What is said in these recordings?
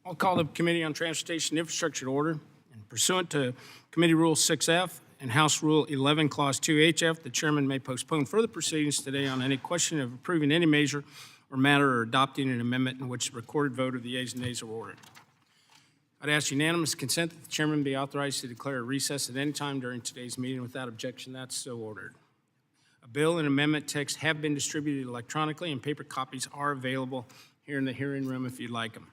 I'll call the Committee on Transportation and Infrastructure to order. And pursuant to Committee Rule 6F and House Rule 11, Clause 2HF, the chairman may postpone further proceedings today on any question of approving any measure or matter or adopting an amendment in which the recorded vote of the yeas and nays are ordered. I'd ask unanimous consent that the chairman be authorized to declare a recess at any time during today's meeting. Without objection, that's so ordered. A bill and amendment text have been distributed electronically, and paper copies are available here in the hearing room if you'd like them.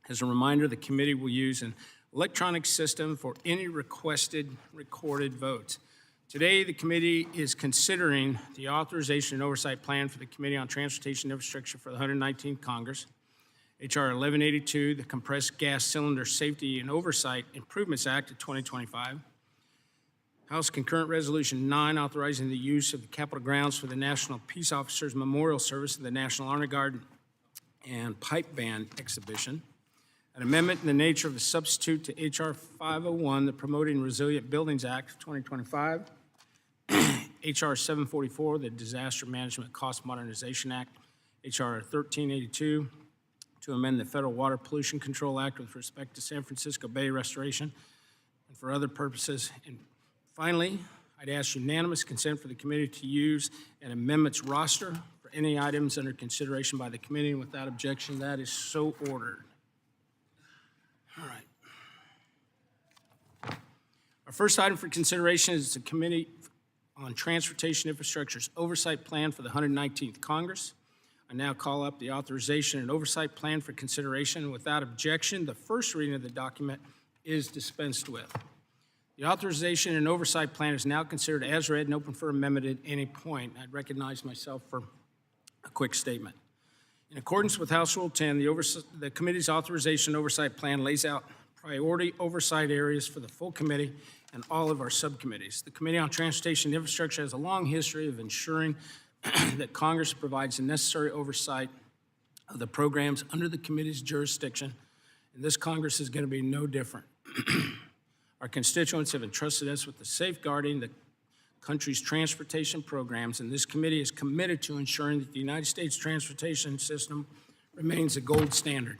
As a reminder, the committee will use an electronic system for any requested recorded votes. Today, the committee is considering the authorization and oversight plan for the Committee on Transportation and Infrastructure for the 119th Congress, H.R. 1182, the Compressed Gas Cylinder Safety and Oversight Improvements Act of 2025, House Concurrent Resolution 9, authorizing the use of the Capitol grounds for the National Peace Officers Memorial Service of the National Honor Guard and Pipe Band Exhibition, an amendment in the nature of a substitute to H.R. 501, the Promoting Resilient Buildings Act of 2025, H.R. 744, the Disaster Management Cost Modernization Act, H.R. 1382, to amend the Federal Water Pollution Control Act with respect to San Francisco Bay restoration and for other purposes. And finally, I'd ask unanimous consent for the committee to use an amendments roster for any items under consideration by the committee. And without objection, that is so ordered. All right. Our first item for consideration is the Committee on Transportation Infrastructure's Oversight Plan for the 119th Congress. I now call up the Authorization and Oversight Plan for consideration. Without objection, the first reading of the document is dispensed with. The Authorization and Oversight Plan is now considered as read and open for amendment at any point. I'd recognize myself for a quick statement. In accordance with House Rule 10, the committee's Authorization and Oversight Plan lays out priority oversight areas for the full committee and all of our subcommittees. The Committee on Transportation and Infrastructure has a long history of ensuring that Congress provides the necessary oversight of the programs under the committee's jurisdiction, and this Congress is going to be no different. Our constituents have entrusted us with the safeguarding the country's transportation programs, and this committee is committed to ensuring that the United States transportation system remains a gold standard.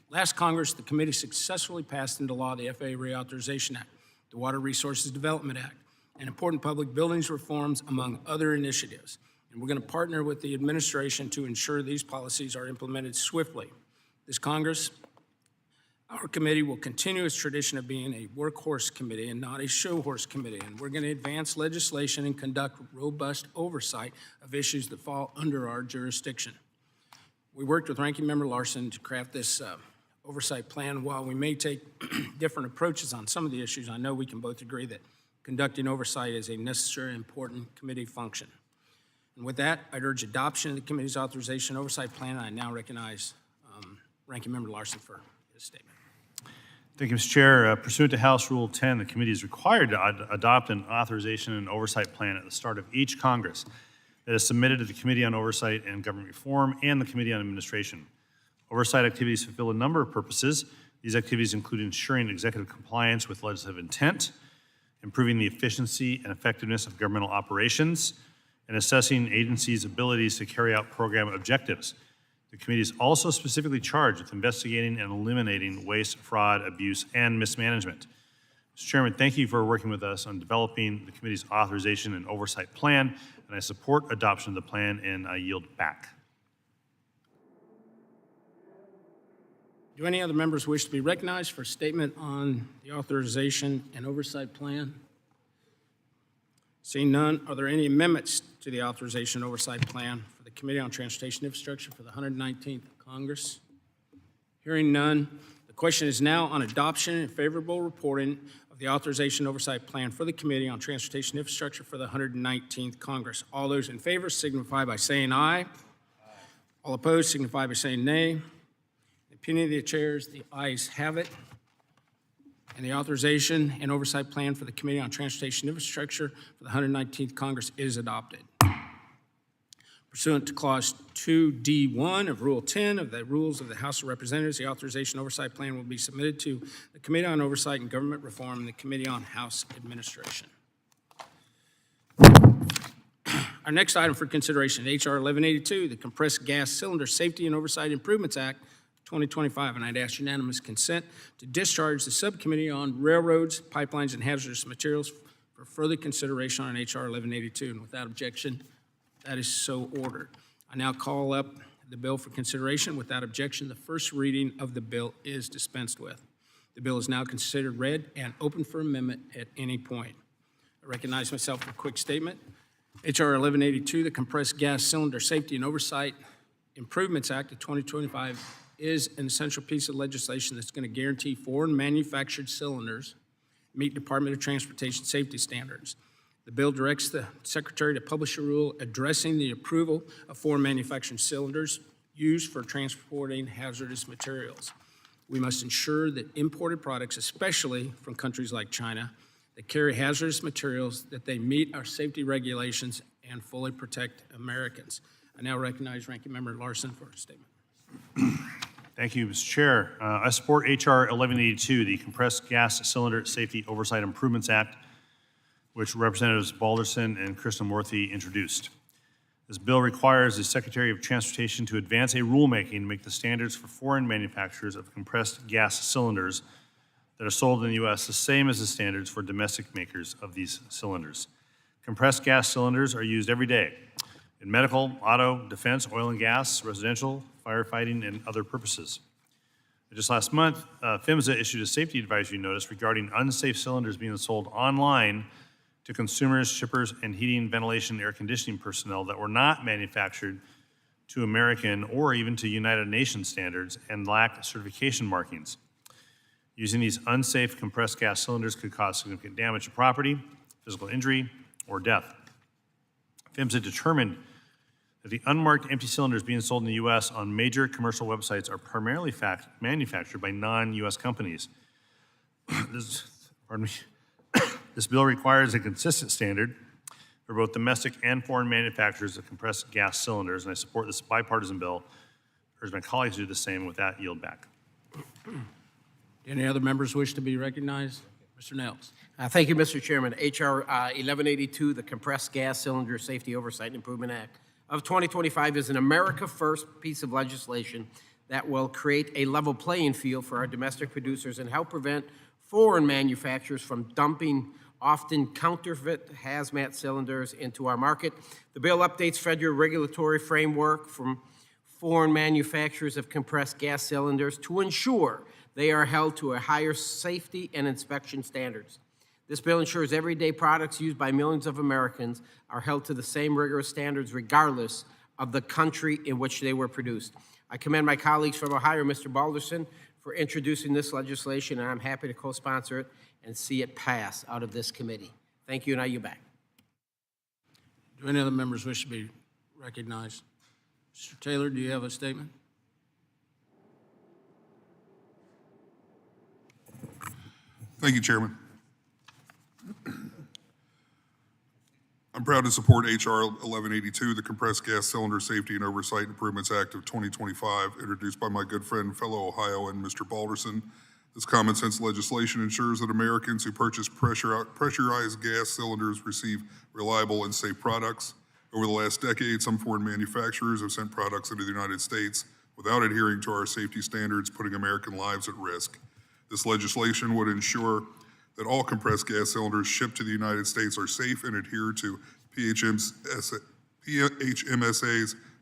Last Congress, the committee successfully passed into law the FAA Reauthorization Act, the Water Resources Development Act, and important public buildings reforms, among other initiatives. And we're going to partner with the administration to ensure these policies are implemented swiftly. This Congress, our committee will continue its tradition of being a workhorse committee and not a show horse committee, and we're going to advance legislation and conduct robust oversight of issues that fall under our jurisdiction. We worked with Ranking Member Larson to craft this oversight plan. While we may take different approaches on some of the issues, I know we can both agree that conducting oversight is a necessary and important committee function. And with that, I'd urge adoption of the committee's authorization oversight plan. I now recognize Ranking Member Larson for his statement. Thank you, Mr. Chair. Pursuant to House Rule 10, the committee is required to adopt an authorization and oversight plan at the start of each Congress that is submitted to the Committee on Oversight and Government Reform and the Committee on Administration. Oversight activities fulfill a number of purposes. These activities include ensuring executive compliance with legislative intent, improving the efficiency and effectiveness of governmental operations, and assessing agencies' abilities to carry out program objectives. The committee is also specifically charged with investigating and eliminating waste, fraud, abuse, and mismanagement. Mr. Chairman, thank you for working with us on developing the committee's authorization and oversight plan, and I support adoption of the plan, and I yield back. Do any other members wish to be recognized for a statement on the authorization and oversight plan? Seeing none, are there any amendments to the authorization and oversight plan for the Committee on Transportation Infrastructure for the 119th Congress? Hearing none, the question is now on adoption and favorable reporting of the authorization and oversight plan for the Committee on Transportation Infrastructure for the 119th Congress. All those in favor signify by saying aye. All opposed signify by saying nay. In the opinion of the chairs, the ayes have it. And the authorization and oversight plan for the Committee on Transportation Infrastructure for the 119th Congress is adopted. Pursuant to Clause 2D1 of Rule 10 of the Rules of the House of Representatives, the authorization and oversight plan will be submitted to the Committee on Oversight and Government Reform and the Committee on House Administration. Our next item for consideration, H.R. 1182, the Compressed Gas Cylinder Safety and Oversight Improvements Act 2025, and I'd ask unanimous consent to discharge the Subcommittee on Railroads, Pipelines, and Hazardous Materials for further consideration on H.R. 1182, and without objection, that is so ordered. I now call up the bill for consideration. Without objection, the first reading of the bill is dispensed with. The bill is now considered read and open for amendment at any point. I recognize myself for a quick statement. H.R. 1182, the Compressed Gas Cylinder Safety and Oversight Improvements Act of 2025, is an essential piece of legislation that's going to guarantee foreign manufactured cylinders meet Department of Transportation safety standards. The bill directs the Secretary to publish a rule addressing the approval of foreign manufactured cylinders used for transporting hazardous materials. We must ensure that imported products, especially from countries like China, that carry hazardous materials, that they meet our safety regulations and fully protect Americans. I now recognize Ranking Member Larson for a statement. Thank you, Mr. Chair. I support H.R. 1182, the Compressed Gas Cylinder Safety Oversight Improvements Act, which Representatives Balderson and Krishnamurthy introduced. This bill requires the Secretary of Transportation to advance a rulemaking to make the standards for foreign manufacturers of compressed gas cylinders that are sold in the U.S. the same as the standards for domestic makers of these cylinders. Compressed gas cylinders are used every day in medical, auto, defense, oil and gas, residential, firefighting, and other purposes. Just last month, PHMSA issued a safety advisory notice regarding unsafe cylinders being sold online to consumers, shippers, and heating, ventilation, air conditioning personnel that were not manufactured to American or even to United Nations standards and lack certification markings. Using these unsafe compressed gas cylinders could cause significant damage to property, physical injury, or death. PHMSA determined that the unmarked empty cylinders being sold in the U.S. on major commercial websites are primarily manufactured by non-U.S. companies. This bill requires a consistent standard for both domestic and foreign manufacturers of compressed gas cylinders, and I support this bipartisan bill. I urge my colleagues to do the same. With that, yield back. Any other members wish to be recognized? Mr. Nels. Thank you, Mr. Chairman. H.R. 1182, the Compressed Gas Cylinder Safety Oversight and Improvement Act of 2025, is an America First piece of legislation that will create a level playing field for our domestic producers and help prevent foreign manufacturers from dumping often counterfeit hazmat cylinders into our market. The bill updates federal regulatory framework from foreign manufacturers of compressed gas cylinders to ensure they are held to a higher safety and inspection standards. This bill ensures everyday products used by millions of Americans are held to the same rigorous standards regardless of the country in which they were produced. I commend my colleagues from Ohio, Mr. Balderson, for introducing this legislation, and I'm happy to co-sponsor it and see it pass out of this committee. Thank you, and I yield back. Do any other members wish to be recognized? Mr. Taylor, do you have a statement? Thank you, Chairman. I'm proud to support H.R. 1182, the Compressed Gas Cylinder Safety and Oversight Improvements Act of 2025, introduced by my good friend, fellow Ohioan, Mr. Balderson. This common sense legislation ensures that Americans who purchase pressurized gas cylinders receive reliable and safe products. Over the last decade, some foreign manufacturers have sent products into the United States without adhering to our safety standards, putting American lives at risk. This legislation would ensure that all compressed gas cylinders shipped to the United States are safe and adhere to PHMSA's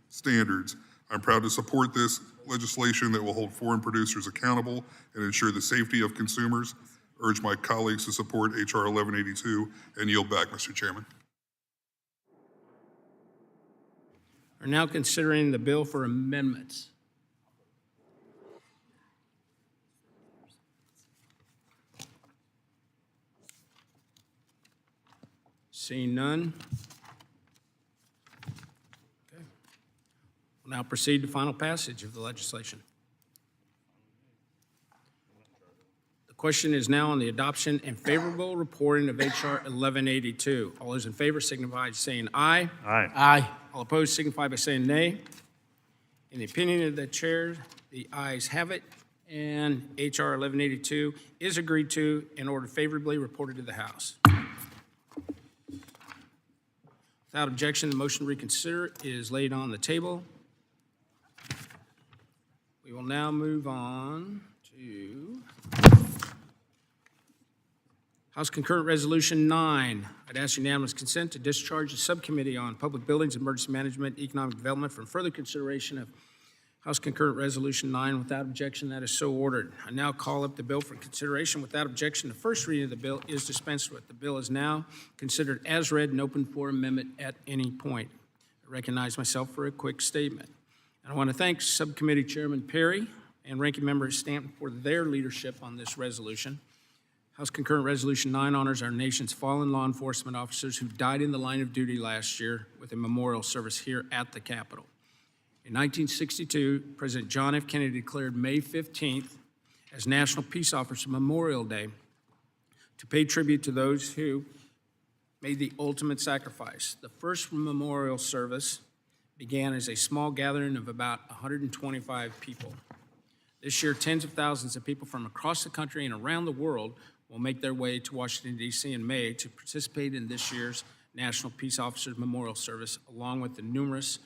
standards. I'm proud to support this legislation that will hold foreign producers accountable and ensure the safety of consumers. Urge my colleagues to support H.R. 1182 and yield back, Mr. Chairman. We're now considering the bill for amendments. Seeing none. Okay. We'll now proceed to final passage of the legislation. The question is now on the adoption and favorable reporting of H.R. 1182. All those in favor signify by saying aye. Aye. Aye. All opposed signify by saying nay. In the opinion of the chair, the ayes have it, and H.R. 1182 is agreed to and ordered favorably reported to the House. Without objection, the motion to reconsider is laid on the table. We will now move on to House Concurrent Resolution 9. I'd ask unanimous consent to discharge the Subcommittee on Public Buildings, Emergency Management, Economic Development from further consideration of House Concurrent Resolution 9. Without objection, that is so ordered. I now call up the bill for consideration. Without objection, the first reading of the bill is dispensed with. The bill is now considered as read and open for amendment at any point. I recognize myself for a quick statement. And I want to thank Subcommittee Chairman Perry and Ranking Member Stanton for their leadership on this resolution. House Concurrent Resolution 9 honors our nation's fallen law enforcement officers who died in the line of duty last year with a memorial service here at the Capitol. In 1962, President John F. Kennedy declared May 15th as National Peace Officer Memorial Day to pay tribute to those who made the ultimate sacrifice. The first memorial service began as a small gathering of about 125 people. This year, tens of thousands of people from across the country and around the world will make their way to Washington, D.C. in May to participate in this year's National Peace Officers Memorial Service, along with the numerous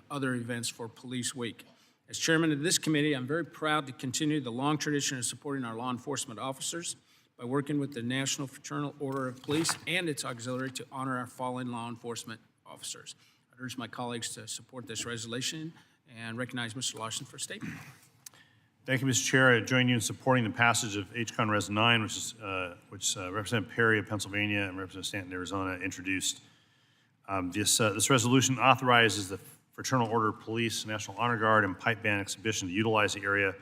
other events for Police Week. As chairman of this committee, I'm very proud to continue the long tradition of supporting our law enforcement officers by working with the National Fraternal Order of Police and its auxiliary to honor our fallen law enforcement officers. I urge my colleagues to support this resolution and recognize Mr. Larson for a statement. Thank you, Mr. Chair. I join you in supporting the passage of H.Con. Res. 9, which Representative Perry of Pennsylvania and Representative Stanton, Arizona, introduced. This resolution authorizes the Fraternal Order of Police, National Honor Guard, and Pipe Band exhibition to utilize the area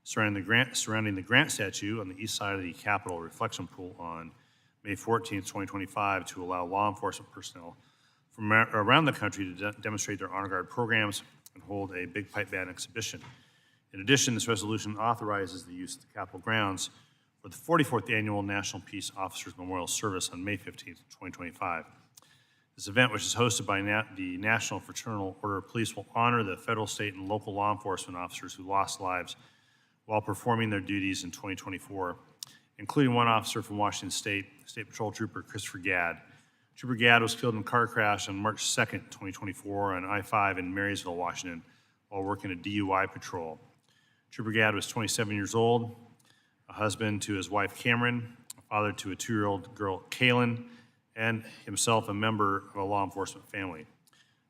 surrounding the Grant statue on the east side of the Capitol Reflection Pool on May 14, 2025, to allow law enforcement personnel from around the country to demonstrate their Honor Guard programs and hold a big pipe band exhibition. In addition, this resolution authorizes the use of the Capitol grounds for the 44th Annual National Peace Officers Memorial Service on May 15, 2025. This event, which is hosted by the National Fraternal Order of Police, will honor the federal, state, and local law enforcement officers who lost lives while performing their duties in 2024, including one officer from Washington State, State Patrol Trooper Christopher Gadd. Trooper Gadd was killed in a car crash on March 2, 2024 on I-5 in Marysville, Washington, while working a DUI patrol. Trooper Gadd was 27 years old, a husband to his wife Cameron, a father to a 2-year-old girl Kaylin, and himself a member of a law enforcement family.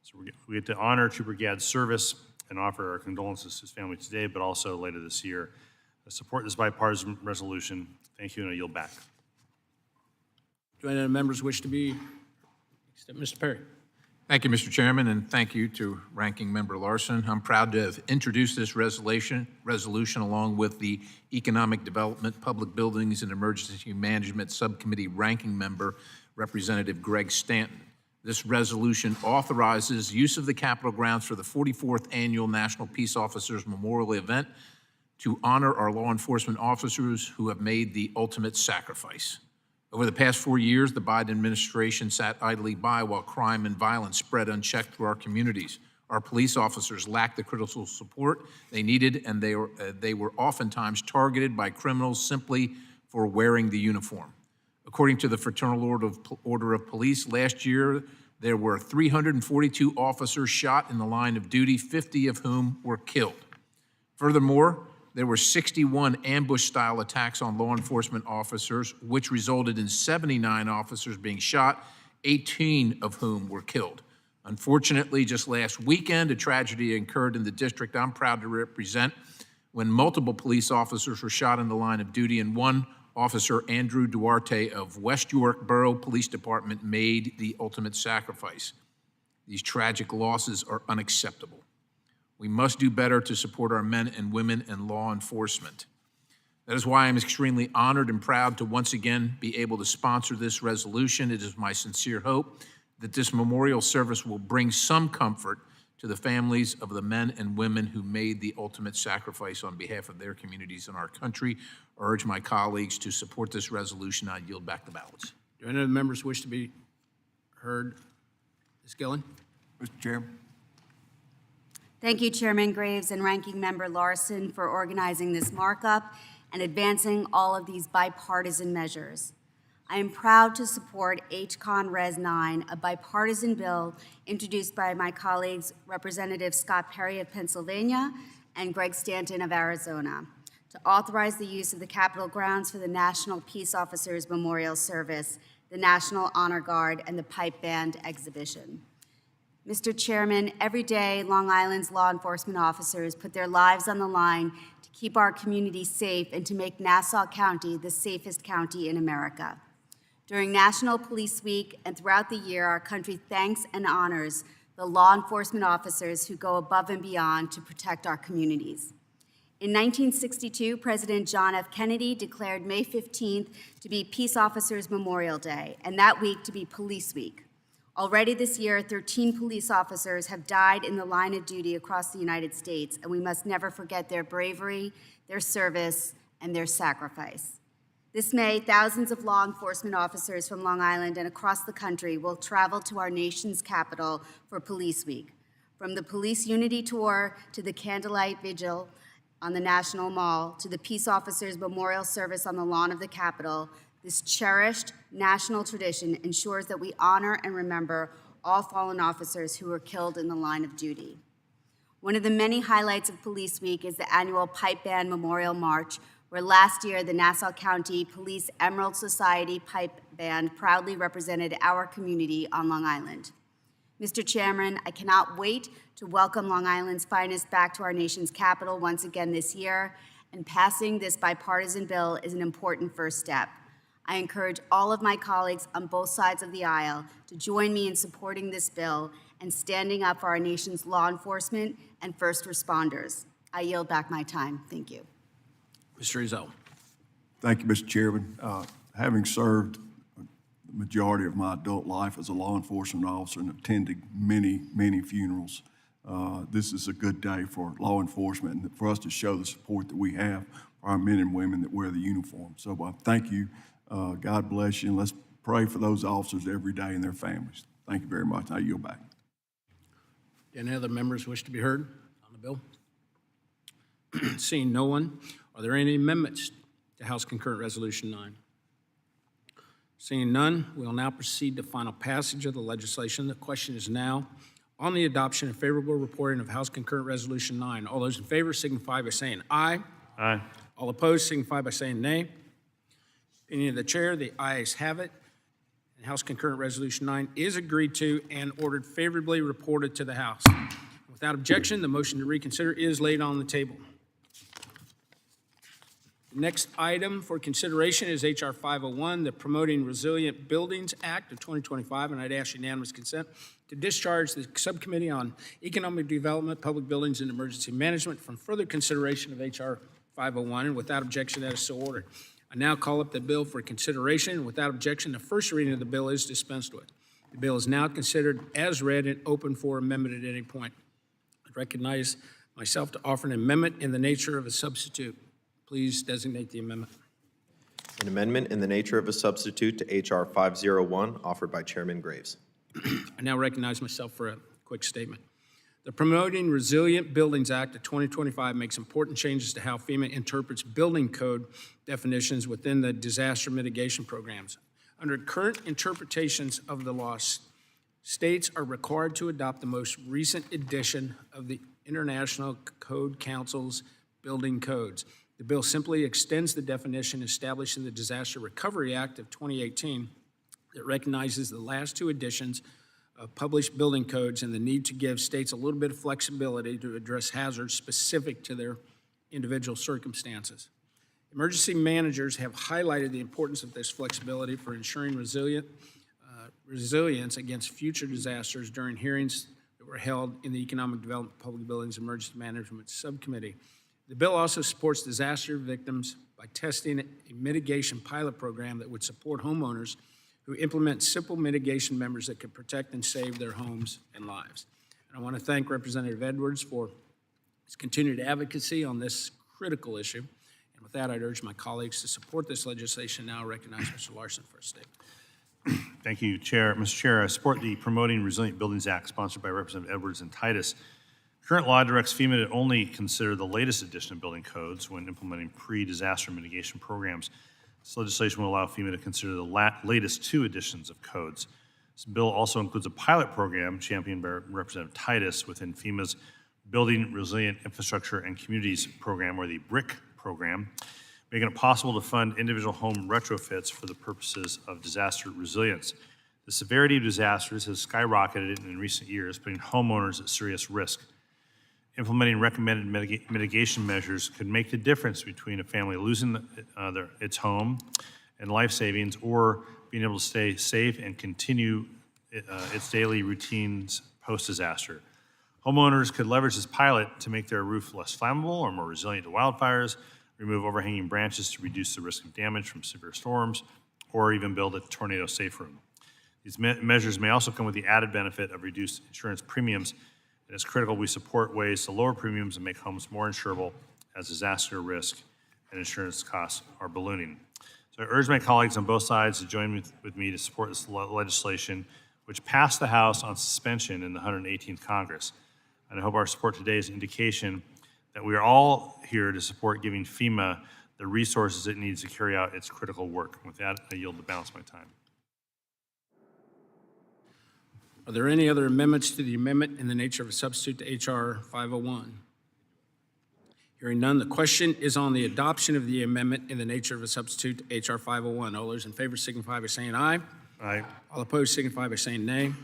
So we get to honor Trooper Gadd's service and offer our condolences to his family today, but also later this year. I support this bipartisan resolution. Thank you, and I yield back. Do any of the members wish to be, except Mr. Perry? Thank you, Mr. Chairman, and thank you to Ranking Member Larson. I'm proud to have introduced this resolution along with the Economic Development, Public Buildings, and Emergency Management Subcommittee Ranking Member, Representative Greg Stanton. This resolution authorizes use of the Capitol grounds for the 44th Annual National Peace Officers Memorial Event to honor our law enforcement officers who have made the ultimate sacrifice. Over the past 4 years, the Biden administration sat idly by while crime and violence spread unchecked through our communities. Our police officers lacked the critical support they needed, and they were oftentimes targeted by criminals simply for wearing the uniform. According to the Fraternal Order of Police, last year there were 342 officers shot in the line of duty, 50 of whom were killed. Furthermore, there were 61 ambush-style attacks on law enforcement officers, which resulted in 79 officers being shot, 18 of whom were killed. Unfortunately, just last weekend, a tragedy occurred in the district I'm proud to represent when multiple police officers were shot in the line of duty, and one officer, Andrew Duarte of West York Borough Police Department, made the ultimate sacrifice. These tragic losses are unacceptable. We must do better to support our men and women in law enforcement. That is why I'm extremely honored and proud to once again be able to sponsor this resolution. It is my sincere hope that this memorial service will bring some comfort to the families of the men and women who made the ultimate sacrifice on behalf of their communities and our country. I urge my colleagues to support this resolution. I yield back the ballots. Do any of the members wish to be heard? Ms. Gillen? Mr. Chairman. Thank you, Chairman Graves and Ranking Member Larson, for organizing this markup and advancing all of these bipartisan measures. I am proud to support HCON Res 9, a bipartisan bill introduced by my colleagues Representative Scott Perry of Pennsylvania and Greg Stanton of Arizona, to authorize the use of the Capitol grounds for the National Peace Officers Memorial Service, the National Honor Guard, and the Pipe Band exhibition. Mr. Chairman, every day Long Island's law enforcement officers put their lives on the line to keep our community safe and to make Nassau County the safest county in America. During National Police Week and throughout the year, our country thanks and honors the law enforcement officers who go above and beyond to protect our communities. In 1962, President John F. Kennedy declared May 15th to be Peace Officers Memorial Day, and that week to be Police Week. Already this year, 13 police officers have died in the line of duty across the United States, and we must never forget their bravery, their service, and their sacrifice. This May, thousands of law enforcement officers from Long Island and across the country will travel to our nation's capital for Police Week. From the Police Unity Tour to the Candlelight Vigil on the National Mall to the Peace Officers Memorial Service on the lawn of the Capitol, this cherished national tradition ensures that we honor and remember all fallen officers who were killed in the line of duty. One of the many highlights of Police Week is the annual Pipe Band Memorial March, where last year the Nassau County Police Emerald Society Pipe Band proudly represented our community on Long Island. Mr. Chairman, I cannot wait to welcome Long Island's finest back to our nation's capital once again this year, and passing this bipartisan bill is an important first step. I encourage all of my colleagues on both sides of the aisle to join me in supporting this bill and standing up for our nation's law enforcement and first responders. I yield back my time. Thank you. Mr. Rizzo. Thank you, Mr. Chairman. Having served the majority of my adult life as a law enforcement officer and attended many, many funerals, this is a good day for law enforcement and for us to show the support that we have for our men and women that wear the uniform. So thank you. God bless you, and let's pray for those officers every day and their families. Thank you very much. I yield back. Any other members wish to be heard on the bill? Seeing no one, are there any amendments to House Concurrent Resolution 9? Seeing none, we will now proceed to final passage of the legislation. The question is now on the adoption and favorable reporting of House Concurrent Resolution 9. All those in favor signify by saying aye. Aye. All opposed signify by saying nay. Opinion of the chair, the ayes have it. And House Concurrent Resolution 9 is agreed to and ordered favorably reported to the House. Without objection, the motion to reconsider is laid on the table. The next item for consideration is H.R. 501, the Promoting Resilient Buildings Act of 2025, and I'd ask unanimous consent to discharge the Subcommittee on Economic Development, Public Buildings, and Emergency Management from further consideration of H.R. 501, and without objection, that is so ordered. I now call up the bill for consideration, and without objection, the first reading of the bill is dispensed with. The bill is now considered as read and open for amendment at any point. I recognize myself to offer an amendment in the nature of a substitute. Please designate the amendment. An amendment in the nature of a substitute to H.R. 501, offered by Chairman Graves. I now recognize myself for a quick statement. The Promoting Resilient Buildings Act of 2025 makes important changes to how FEMA interprets building code definitions within the disaster mitigation programs. Under current interpretations of the law, states are required to adopt the most recent edition of the International Code Council's building codes. The bill simply extends the definition established in the Disaster Recovery Act of 2018 that recognizes the last two editions of published building codes and the need to give states a little bit of flexibility to address hazards specific to their individual circumstances. Emergency managers have highlighted the importance of this flexibility for ensuring resilience against future disasters during hearings that were held in the Economic Development, Public Buildings, and Emergency Management Subcommittee. The bill also supports disaster victims by testing a mitigation pilot program that would support homeowners who implement simple mitigation measures that could protect and save their homes and lives. And I want to thank Representative Edwards for his continued advocacy on this critical issue. And with that, I'd urge my colleagues to support this legislation. Now I recognize Mr. Larson for a statement. Thank you, Chair. Mr. Chair, I support the Promoting Resilient Buildings Act sponsored by Representative Edwards and Titus. Current law directs FEMA to only consider the latest edition of building codes when implementing pre-disaster mitigation programs. This legislation will allow FEMA to consider the latest 2 editions of codes. This bill also includes a pilot program championed by Representative Titus within FEMA's Building Resilient Infrastructure and Communities program, or the BRIC program, making it possible to fund individual home retrofits for the purposes of disaster resilience. The severity of disasters has skyrocketed in recent years, putting homeowners at serious risk. Implementing recommended mitigation measures could make the difference between a family losing its home and life savings, or being able to stay safe and continue its daily routines post-disaster. Homeowners could leverage this pilot to make their roof less flammable or more resilient to wildfires, remove overhanging branches to reduce the risk of damage from severe storms, or even build a tornado-safe room. These measures may also come with the added benefit of reduced insurance premiums, and it's critical we support ways to lower premiums and make homes more insurable as disaster risk and insurance costs are ballooning. So I urge my colleagues on both sides to join with me to support this legislation, which passed the House on suspension in the 118th Congress. And I hope our support today is an indication that we are all here to support giving FEMA the resources it needs to carry out its critical work. With that, I yield the balance of my time. Are there any other amendments to the amendment in the nature of a substitute to H.R. 501? Hearing none, the question is on the adoption of the amendment in the nature of a substitute to H.R. 501. All those in favor signify by saying aye. Aye. All opposed signify by saying nay. In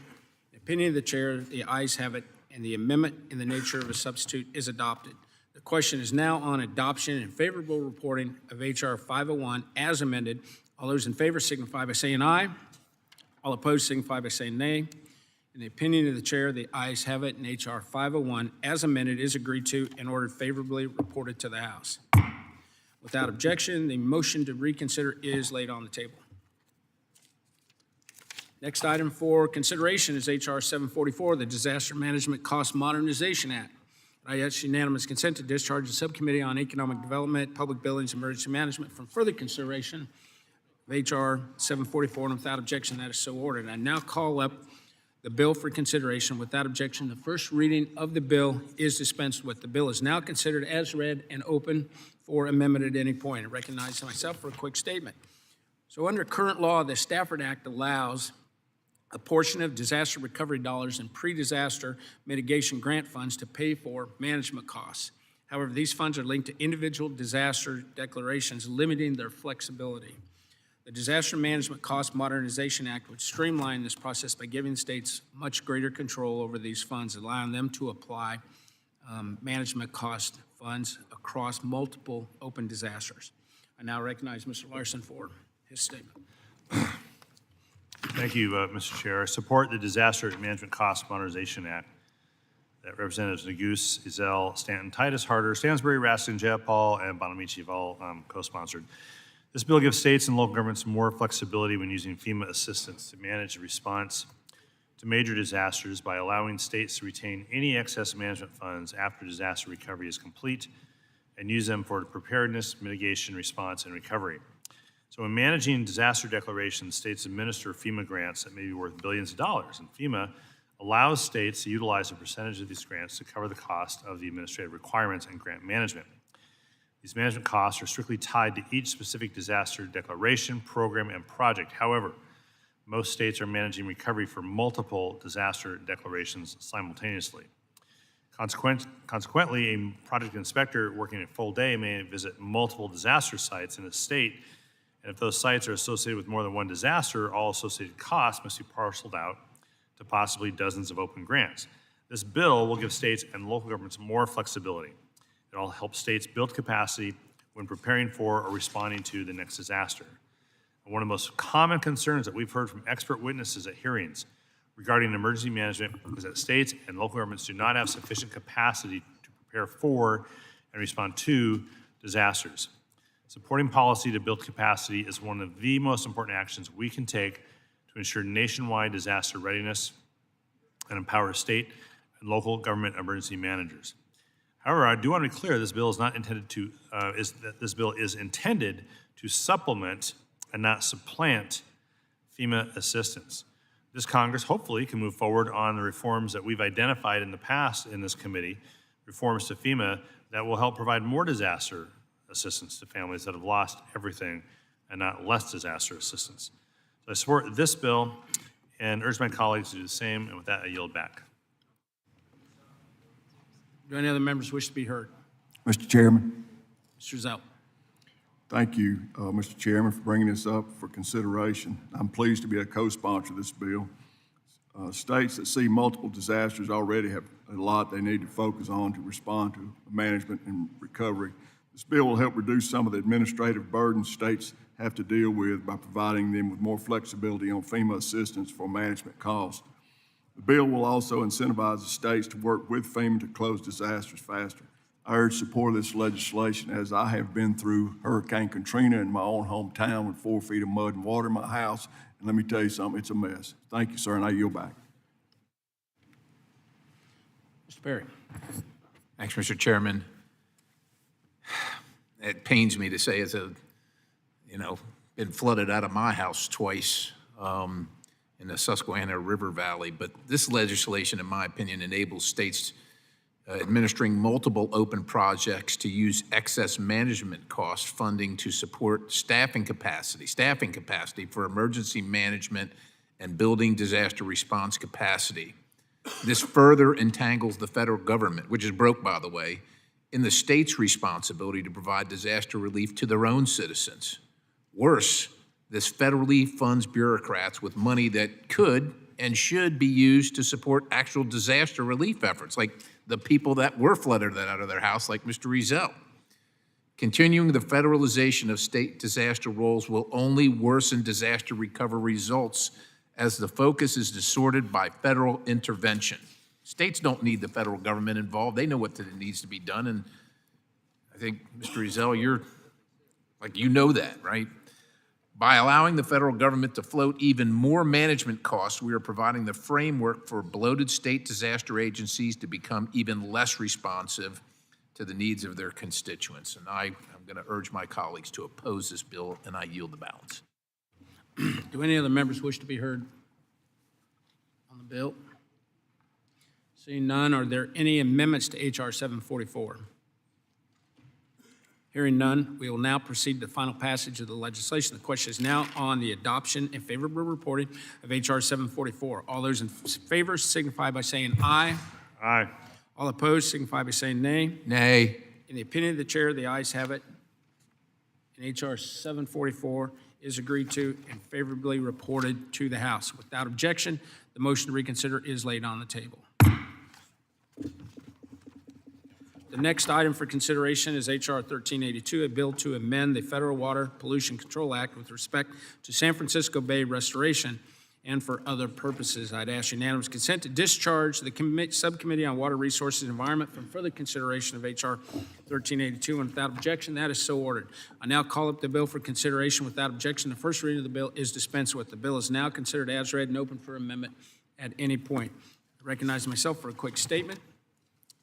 the opinion of the chair, the ayes have it, and the amendment in the nature of a substitute is adopted. The question is now on adoption and favorable reporting of H.R. 501 as amended. All those in favor signify by saying aye. All opposed signify by saying nay. In the opinion of the chair, the ayes have it, and H.R. 501 as amended is agreed to and ordered favorably reported to the House. Without objection, the motion to reconsider is laid on the table. Next item for consideration is H.R. 744, the Disaster Management Cost Modernization Act. I ask unanimous consent to discharge the Subcommittee on Economic Development, Public Buildings, and Emergency Management from further consideration of H.R. 744, and without objection, that is so ordered. I now call up the bill for consideration. Without objection, the first reading of the bill is dispensed with. The bill is now considered as read and open for amendment at any point. I recognize myself for a quick statement. So under current law, the Stafford Act allows a portion of disaster recovery dollars and pre-disaster mitigation grant funds to pay for management costs. However, these funds are linked to individual disaster declarations, limiting their flexibility. The Disaster Management Cost Modernization Act would streamline this process by giving states much greater control over these funds, allowing them to apply management cost funds across multiple open disasters. I now recognize Mr. Larson for his statement. Thank you, Mr. Chair. I support the Disaster Management Cost Modernization Act that Representatives Neguse, Ezell, Stanton, Titus, Harder, Stansbury, Raskin, Jayapal, and Bonamici have all co-sponsored. This bill gives states and local governments more flexibility when using FEMA assistance to manage the response to major disasters by allowing states to retain any excess management funds after disaster recovery is complete and use them for preparedness, mitigation, response, and recovery. So in managing disaster declarations, states administer FEMA grants that may be worth billions of dollars, and FEMA allows states to utilize a percentage of these grants to cover the cost of the administrative requirements and grant management. These management costs are strictly tied to each specific disaster declaration, program, and project. However, most states are managing recovery for multiple disaster declarations simultaneously. Consequently, a project inspector working a full day may visit multiple disaster sites in a state, and if those sites are associated with more than one disaster, all associated costs must be parceled out to possibly dozens of open grants. This bill will give states and local governments more flexibility. It'll help states build capacity when preparing for or responding to the next disaster. And one of the most common concerns that we've heard from expert witnesses at hearings regarding emergency management is that states and local governments do not have sufficient capacity to prepare for and respond to disasters. Supporting policy to build capacity is one of the most important actions we can take to ensure nationwide disaster readiness and empower state and local government emergency managers. However, I do want to be clear, this bill is not intended to, this bill is intended to supplement and not supplant FEMA assistance. This Congress hopefully can move forward on the reforms that we've identified in the past in this committee, reforms to FEMA that will help provide more disaster assistance to families that have lost everything and not less disaster assistance. So I support this bill and urge my colleagues to do the same, and with that, I yield back. Do any other members wish to be heard? Mr. Chairman, Mr. Zell. thank you, Mr. Chairman, for bringing this up for consideration. I'm pleased to be a co-sponsor of this bill. States that see multiple disasters already have a lot they need to focus on to respond to management and recovery. This bill will help reduce some of the administrative burdens states have to deal with by providing them with more flexibility on FEMA assistance for management costs. The bill will also incentivize the states to work with FEMA to close disasters faster. I urge support of this legislation as I have been through Hurricane Katrina in my own hometown with 4 feet of mud and water in my house. And let me tell you something, it's a mess. Thank you, sir, and I yield back. Mr. Perry. Thanks, Mr. Chairman. It pains me to say it's been flooded out of my house twice in the Susquehanna River Valley, but this legislation, in my opinion, enables states administering multiple open projects to use excess management cost funding to support staffing capacity for emergency management and building disaster response capacity. This further entangles the federal government, which is broke, by the way, in the state's responsibility to provide disaster relief to their own citizens. Worse, this federally funds bureaucrats with money that could and should be used to support actual disaster relief efforts, like the people that were flooded out of their house, like Mr. Rizzo. Continuing the federalization of state disaster roles will only worsen disaster recovery results as the focus is distorted by federal intervention. States don't need the federal government involved. They know what needs to be done, and I think, Mr. Rizzo, you know that, right? By allowing the federal government to float even more management costs, we are providing the framework for bloated state disaster agencies to become even less responsive to the needs of their constituents. And I'm going to urge my colleagues to oppose this bill, and I yield the balance. Do any other members wish to be heard on the bill? Seeing none, are there any amendments to H.R. 744? Hearing none, we will now proceed to the final passage of the legislation. The question is now on the adoption and favorable reporting of H.R. 744. All those in favor signify by saying aye. Aye. All opposed signify by saying nay. Nay. In the opinion of the chair, the ayes have it. And H.R. 744 is agreed to and favorably reported to the House. Without objection, the motion to reconsider is laid on the table. The next item for consideration is H.R. 1382, a bill to amend the Federal Water Pollution Control Act with respect to San Francisco Bay restoration and for other purposes. I'd ask unanimous consent to discharge the Subcommittee on Water Resources and Environment from further consideration of H.R. 1382, and without objection, that is so ordered. I now call up the bill for consideration without objection. The first reading of the bill is dispensed with. The bill is now considered as read and open for amendment at any point. I recognize myself for a quick statement.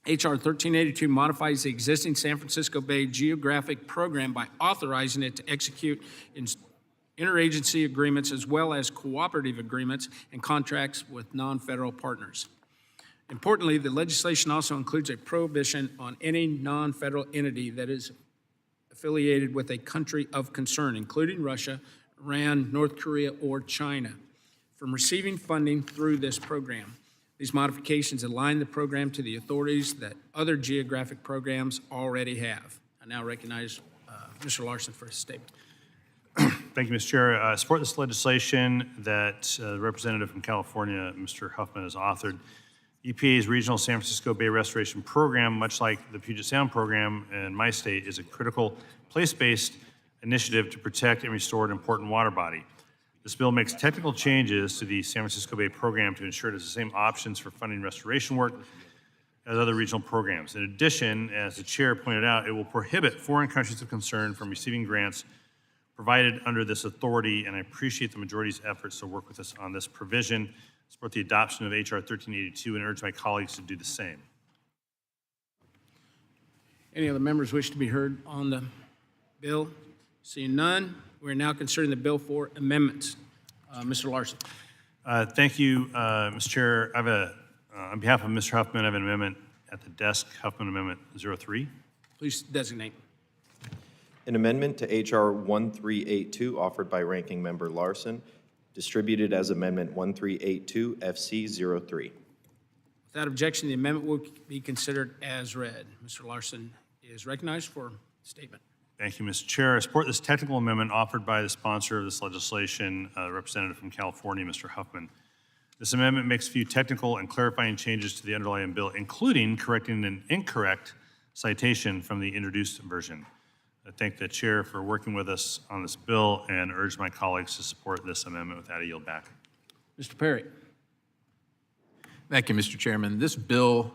H.R. 1382 modifies the existing San Francisco Bay geographic program by authorizing it to execute interagency agreements as well as cooperative agreements and contracts with non-federal partners. Importantly, the legislation also includes a prohibition on any non-federal entity that is affiliated with a country of concern, including Russia, Iran, North Korea, or China, from receiving funding through this program. These modifications align the program to the authorities that other geographic programs already have. I now recognize Mr. Larson for his statement. Thank you, Mr. Chair. I support this legislation that the representative from California, Mr. Huffman, has authored. EPA's Regional San Francisco Bay Restoration Program, much like the Puget Sound Program in my state, is a critical place-based initiative to protect and restore an important water body. This bill makes technical changes to the San Francisco Bay program to ensure it has the same options for funding restoration work as other regional programs. In addition, as the chair pointed out, it will prohibit foreign countries of concern from receiving grants provided under this authority, and I appreciate the majority's efforts to work with us on this provision. I support the adoption of H.R. 1382 and urge my colleagues to do the same. Any other members wish to be heard on the bill? Seeing none, we're now considering the bill for amendments. Mr. Larson. Thank you, Mr. Chair. I have on behalf of Mr. Huffman, I have an amendment at the desk, Huffman Amendment 03. Please designate. An amendment to H.R. 1382 offered by Ranking Member Larson, distributed as Amendment 1382 FC03. Without objection, the amendment will be considered as read. Mr. Larson is recognized for statement. Thank you, Mr. Chair. I support this technical amendment offered by the sponsor of this legislation, Representative from California, Mr. Huffman. This amendment makes a few technical and clarifying changes to the underlying bill, including correcting an incorrect citation from the introduced version. I thank the chair for working with us on this bill and urge my colleagues to support this amendment. With that, I yield back. Mr. Perry. Thank you, Mr. Chairman. This bill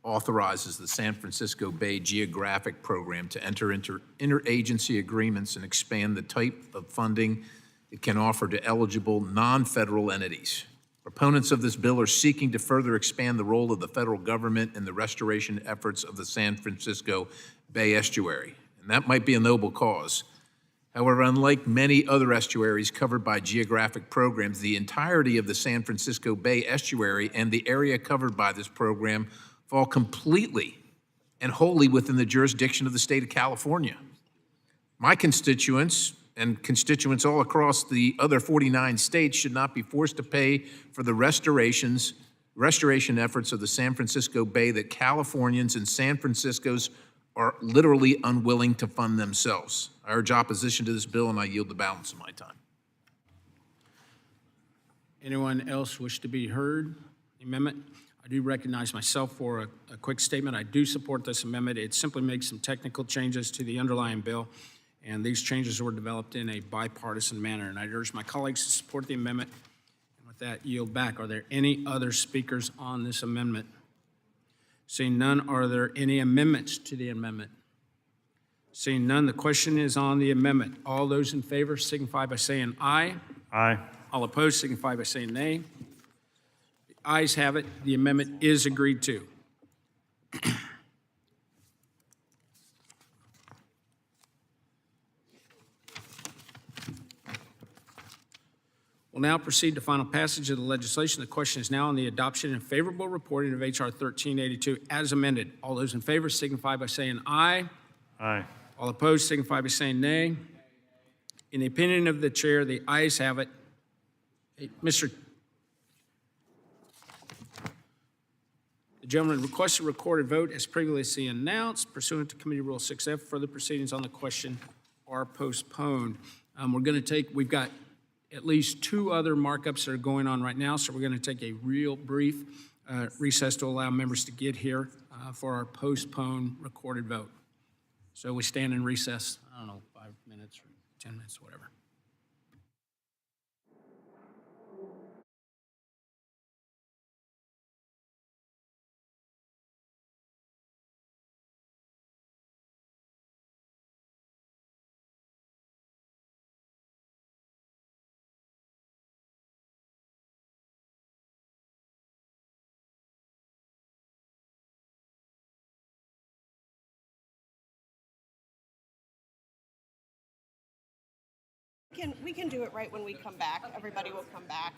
authorizes the San Francisco Bay Geographic Program to enter into interagency agreements and expand the type of funding it can offer to eligible non-federal entities. Proponents of this bill are seeking to further expand the role of the federal government in the restoration efforts of the San Francisco Bay Estuary, and that might be a noble cause. However, unlike many other estuaries covered by geographic programs, the entirety of the San Francisco Bay Estuary and the area covered by this program fall completely and wholly within the jurisdiction of the state of California. My constituents and constituents all across the other 49 states should not be forced to pay for the restoration efforts of the San Francisco Bay that Californians and San Francisco's are literally unwilling to fund themselves. I urge opposition to this bill, and I yield the balance of my time. Anyone else wish to be heard? The amendment? I do recognize myself for a quick statement. I do support this amendment. It simply makes some technical changes to the underlying bill, and these changes were developed in a bipartisan manner, and I urge my colleagues to support the amendment. And with that, yield back. Are there any other speakers on this amendment? Seeing none, are there any amendments to the amendment? Seeing none, the question is on the amendment. All those in favor signify by saying aye. Aye. All opposed signify by saying nay. The ayes have it. The amendment is agreed to. We'll now proceed to final passage of the legislation. The question is now on the adoption and favorable reporting of H.R. 1382 as amended. All those in favor signify by saying aye. Aye. All opposed signify by saying nay. In the opinion of the chair, the ayes have it. Hey, the gentleman requests a recorded vote as previously announced pursuant to Committee Rule 6F. Further proceedings on the question are postponed. We've got at least two other markups that are going on right now, so we're going to take a real brief recess to allow members to get here for our postponed recorded vote. So we stand in recess, 5 minutes or 10 minutes, whatever. We can do it right when we come back. Everybody will come back.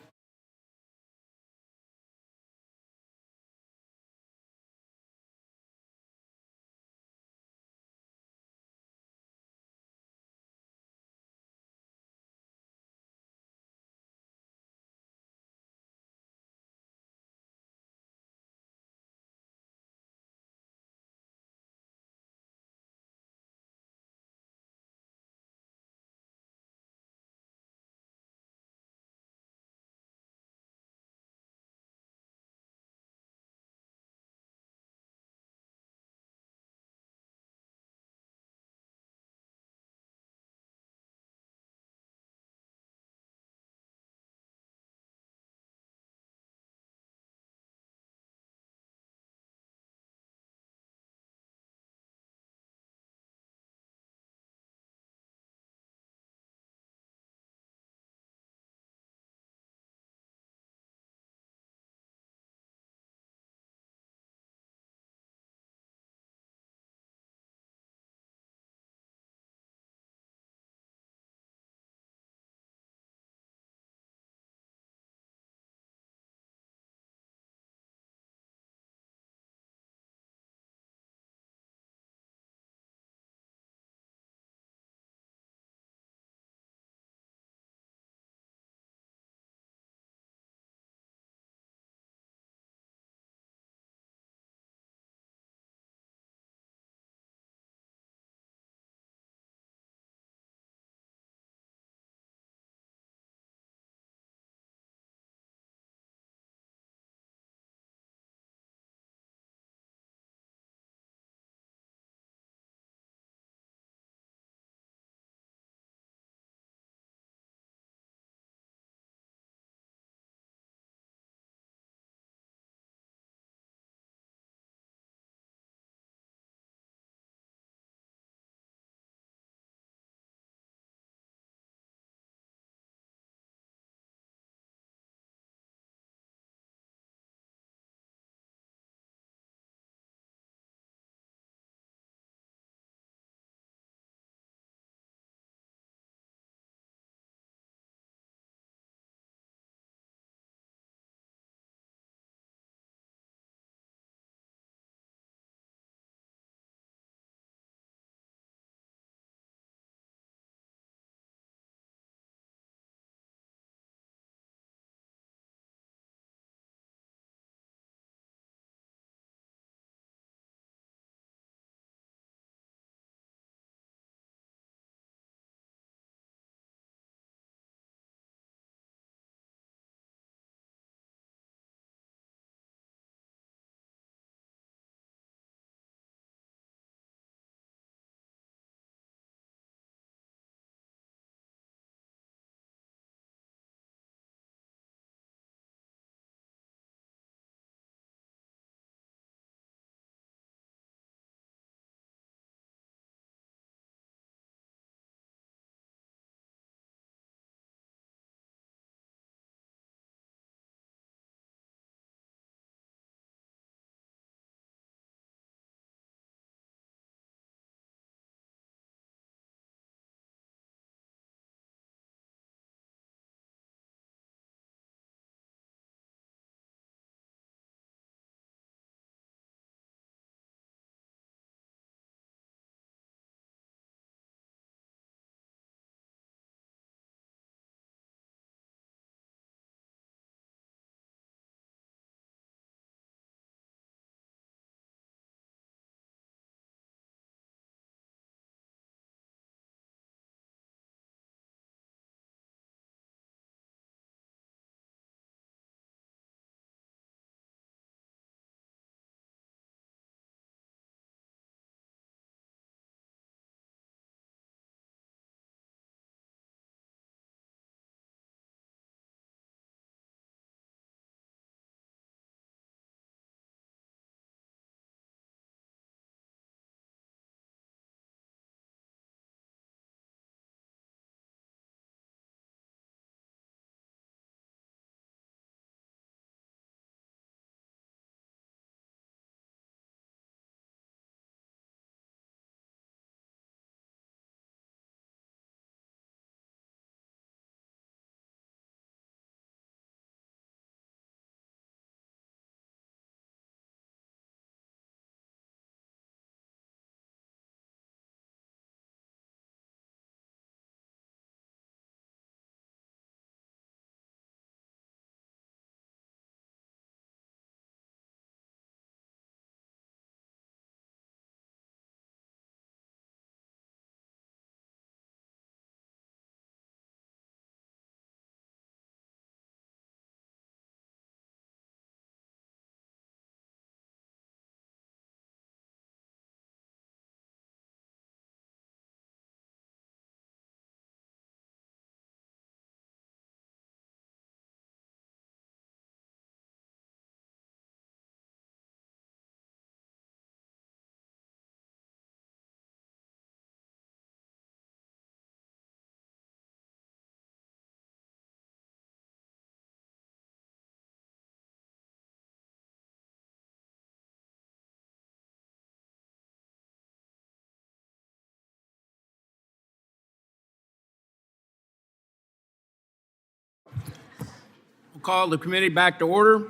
call the committee back to order.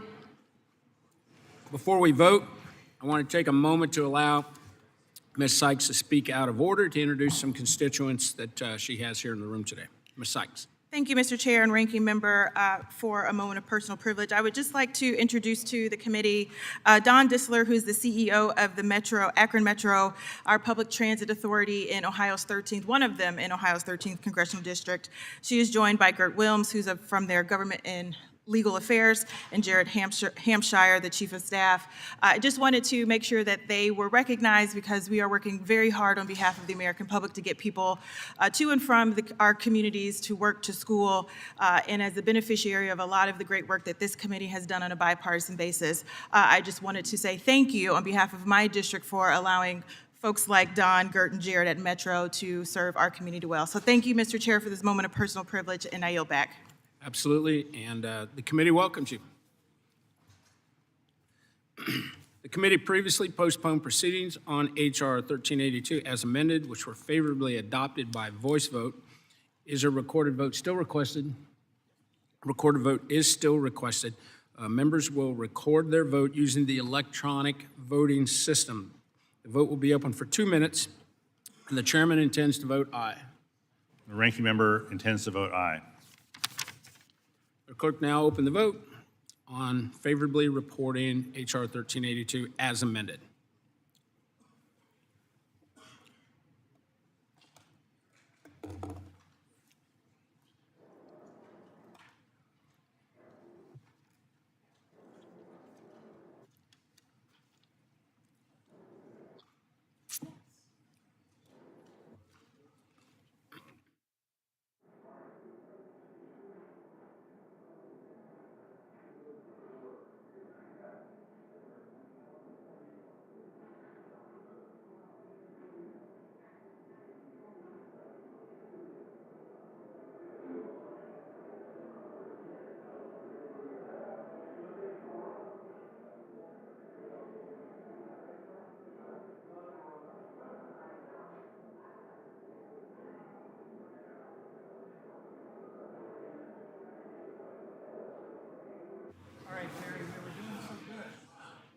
Before we vote, I want to take a moment to allow Ms. Sykes to speak out of order to introduce some constituents that she has here in the room today. Ms. Sykes. Thank you, Mr. Chair and Ranking Member, for a moment of personal privilege. I would just like to introduce to the committee Dawn Dissler, who's the CEO of the Akron Metro, our public transit authority in Ohio's 13th, one of them in Ohio's 13th Congressional District. She is joined by Gert Wilms, who's from their Government and Legal Affairs, and Jared Hampshire, the Chief of Staff. I just wanted to make sure that they were recognized because we are working very hard on behalf of the American public to get people to and from our communities, to work, to school, and as a beneficiary of a lot of the great work that this committee has done on a bipartisan basis, I just wanted to say thank you on behalf of my district for allowing folks like Don, Gert, and Jared at Metro to serve our community well. So thank you, Mr. Chair, for this moment of personal privilege, and I yield back. Absolutely, and the committee welcomes you. The committee previously postponed proceedings on H.R. 1382 as amended, which were favorably adopted by voice vote. Is a recorded vote still requested? Recorded vote is still requested. Members will record their vote using the electronic voting system. The vote will be open for 2 minutes, and the chairman intends to vote aye. The ranking member intends to vote aye. The clerk now open the vote on favorably reporting H.R. 1382 as amended.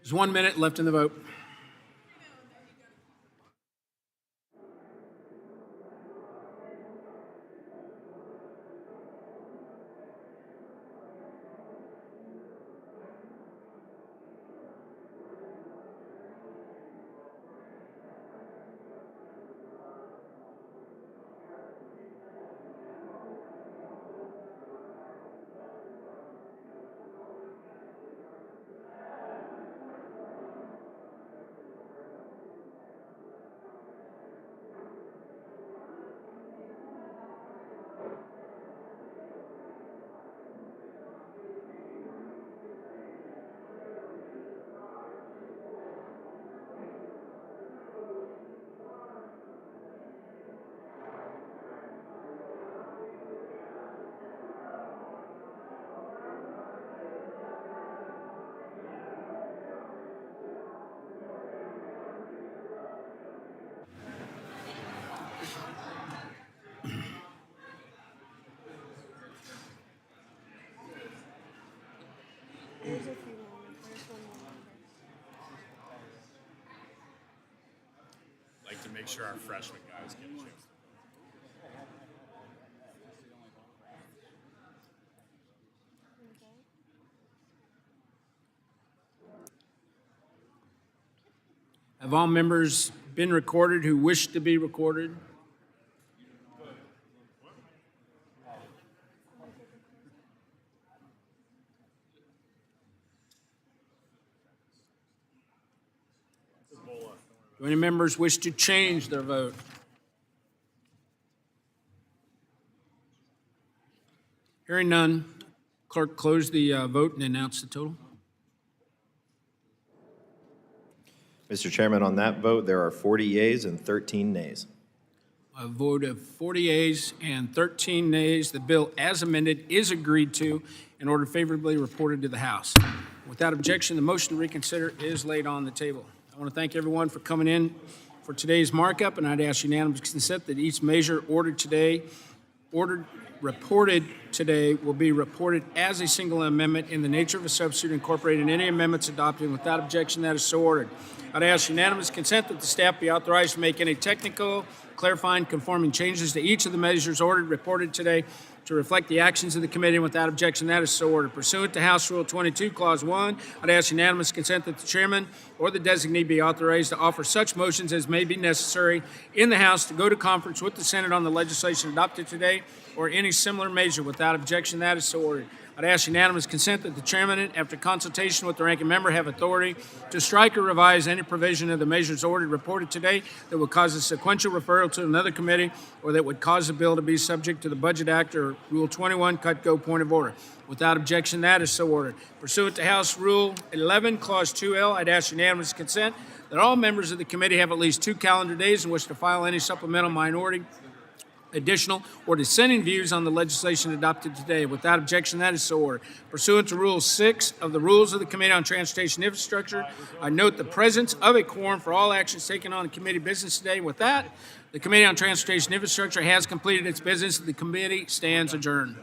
There's 1 minute left in the vote. Like to make sure our freshman guys get a chance. Have all members been recorded who wish to be recorded? Do any members wish to change their vote? Hearing none, clerk close the vote and announce the total. Mr. Chairman, on that vote, there are 40 yeas and 13 nays. A vote of 40 yeas and 13 nays. The bill as amended is agreed to and ordered favorably reported to the House. Without objection, the motion to reconsider is laid on the table. I want to thank everyone for coming in for today's markup, and I'd ask unanimous consent that each measure ordered today reported today will be reported as a single amendment in the nature of a substitute incorporated in any amendments adopted. Without objection, that is so ordered. I'd ask unanimous consent that the staff be authorized to make any technical, clarifying, conforming changes to each of the measures ordered reported today to reflect the actions of the committee. And without objection, that is so ordered. Pursuant to House Rule 22, Clause 1, I'd ask unanimous consent that the chairman or the designee be authorized to offer such motions as may be necessary in the House to go to conference with the Senate on the legislation adopted today or any similar measure. Without objection, that is so ordered. I'd ask unanimous consent that the chairman, after consultation with the ranking member, have authority to strike or revise any provision of the measures ordered reported today that would cause a sequential referral to another committee or that would cause the bill to be subject to the Budget Act or Rule 21, cut-go point of order. Without objection, that is so ordered. Pursuant to House Rule 11, Clause 2L, I'd ask unanimous consent that all members of the committee have at least 2 calendar days in which to file any supplemental, minority, additional, or dissenting views on the legislation adopted today. Without objection, that is so ordered. Pursuant to Rule 6 of the Rules of the Committee on Transportation Infrastructure, I note the presence of a quorum for all actions taken on committee business today. With that, the Committee on Transportation Infrastructure has completed its business. The committee stands adjourned.